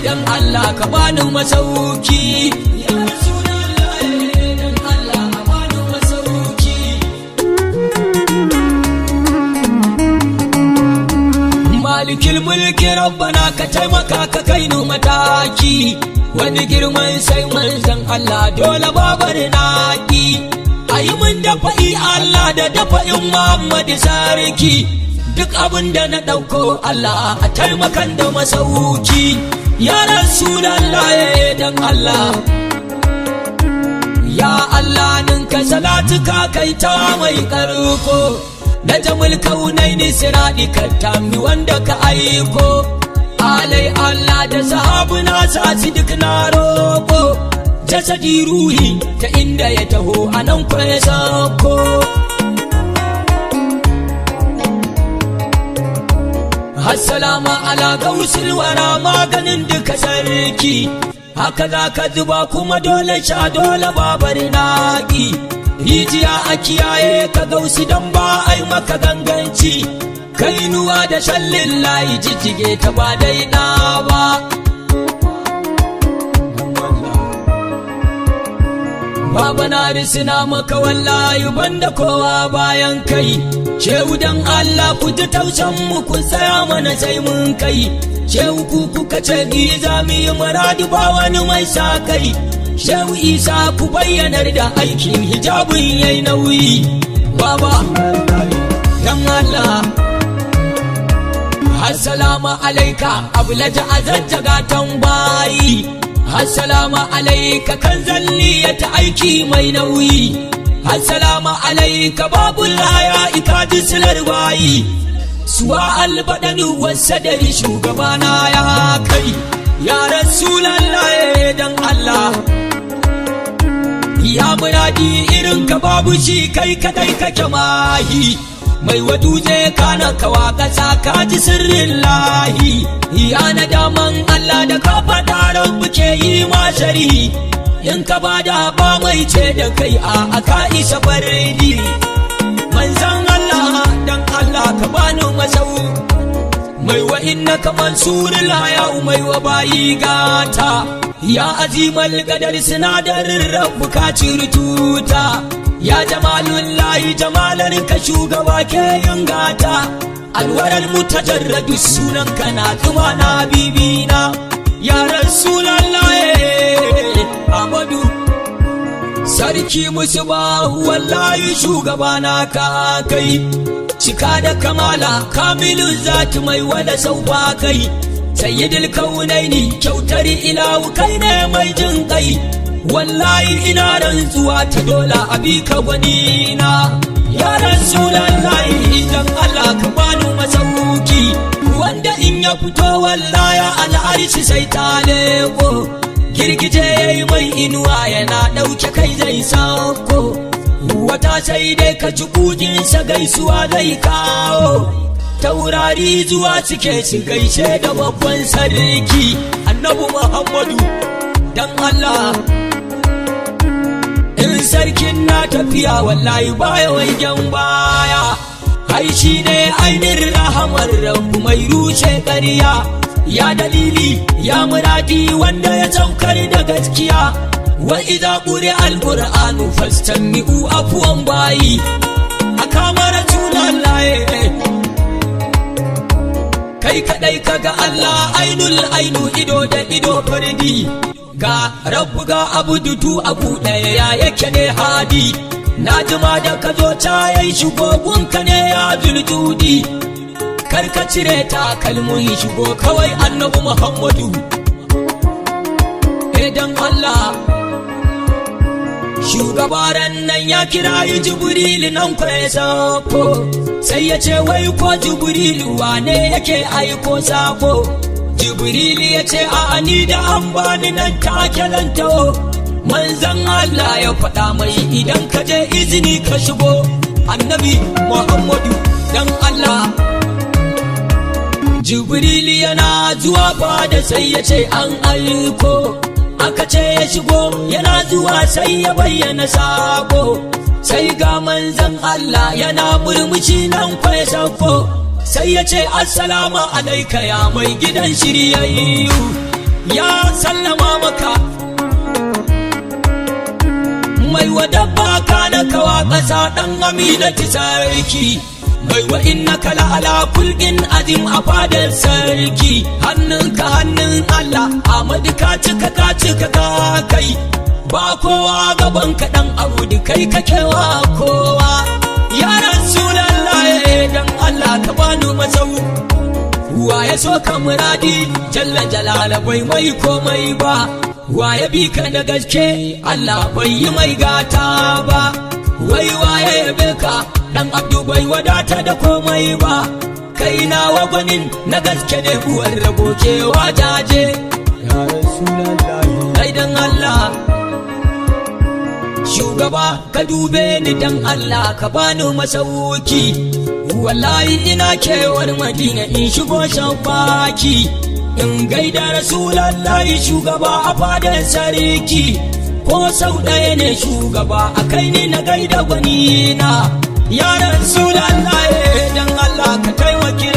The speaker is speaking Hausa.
dan Allah ka bani masauki. Ya Rasulallah dan Allah ka bani masauki. Malikil mulki rabbana ka taimaka ka kai ni mataki. Wani girman sai manzon Allah dole babar naki. Ayi mun dafa'i Allah da dafa'in Muhammadu sarki. Duk abin da na ɗauko Allah a taimakan da masauki. Ya Rasulallah dan Allah. Ya Allah ninka salatuka kai ta mai karko. Na jamul kaunaini siradi ka tami wanda ka aiko. Alai Allah da sahabuna sasi duk na roko. Jasadi ruhi ta inda ya taho anan kwa ya sako. Assalamu ala gausul wara maganin duka sarki. Haka za ka zuba kuma dole sha dole babar naki. Rijiya a kiyaye ka gausi don ba ai maka ganganci. Kainuwa da shallin layi jijjige ta ba daina ba. Baba na risina maka wallahi banda kowa bayan kai. Shehu dan Allah ku ji taushen mu ku tsaya mana sai mun kai. Shehu ku kuka ce ni za mu yi muradu ba wani mai sa kai. Shehu Isa ku bayyanar da aikin hijabin yayi nauyi. Baba dan Allah. Assalamu alaika ablaja azajjaga tambayi. Assalamu alaika kan zalliya ta aiki mai nauyi. Assalamu alaika babul haya ikaji silar bayi. Suwa albadanu wasadari shugabana ya kai. Ya Rasulallah dan Allah. Ya muradi irin ka babu shi kai kadai kake mahi. Mai waduje kana kawa kasa kaji sirrin lahi. Ya na daman Allah da ka faɗa rabu ke yi ma shari. In ka bada ba mai ce da kai a aka isa faridi. Manzan Allah dan Allah ka bani masau. Mai wa innaka mansurul haya mai wa bayi gata. Ya azimal qadar sinadarin rabbu ka cirtuta. Ya jamalullahi jamalar ka shugaba ke yin gata. Alwaral mutajarradu sunan kana kuma na bibina. Ya Rasulallah Amadu sarki musu bahu wallahi shugabana ka kai. Cika da kamala kamilun zati mai wada sau ba kai. Sayyidul kaunaini kyautar ilahu kai ne mai jin kai. Wallahi ina rantsuwa ta dola abi ka gwanina. Ya Rasulallah idan Allah ka bani masauki. Wanda in ya fito wallahi al'arshi sai ta leko. Girgije yayi mai inuwa yana ɗauke kai zai sauko. Wata sai dai ka ci kujinsa gaisuwa zai kawo. Taurari zuwa cike su gaishe da babban sarki Annabi Muhammadu dan Allah. In sarkin na tafiya wallahi baya waigen baya. Ai shi ne ainihin rahamar rabu mai rushe ƙarya. Ya dalili ya muradi wanda ya saukar da gaskiya. Wa idza quri al-qur'anu fastami'u afwan bayi. Akamar Rasulullahi kai kadai kaga Allah ainul ainu ido da ido fardi. Ga rabbu ga abudutu abu daya ya yake ne hadi. Na jima da ka zo ta yayi shigo gunka ne ya juljudi. Kar ka cire takalmin shigo kawai Annabi Muhammadu. Dan Allah shugabaran nan ya kirayi Jibrilu nan kwa ya sako. Sai ya ce wai ko Jibrilu wane yake aiko sako. Jibrilu ya ce a ni da an bani nan take lanto. Manzan Allah ya faɗa mai idan ka je izini ka shigo. Annabi Muhammadu dan Allah. Jibrilu yana zuwa fada sai ya ce an aiko. Aka ce ya shigo yana zuwa sai ya bayyana sako. Sai ga manzan Allah yana murmushi nan kwa ya sauko. Sai ya ce assalamu alaika ya mai gidan shiryayyu. ya sallama maka mai wadabba kana kawa ƙasa ɗan aminati sarki mai wa innaka la'ala kulkin azim a fadar sarki hannunka hannun Allah Ahmadu ka cika ka kai ba kowa gaban ka dan audi kai kakewa kowa ya Rasulallah dan Allah ka bani masau wa ya so ka muradi jalla jalala bai mai komai ba wa ya bi ka da gaske Allah bai yi mai gata ba wai waye yabe ka dan abdu bai wadata da komai ba kai nawa gwanin na gaske ne uwar rabo kewa jaje ya Rasulallah kai dan Allah shugaba ka dube ni dan Allah ka bani masauki wallahi ina kewar Madina in shigo shafaki in gaida Rasulallah shugaba a fadar sarki ko sau ɗaya ne shugaba a kai ni na gaida gwanina ya Rasulallah dan Allah ka taimake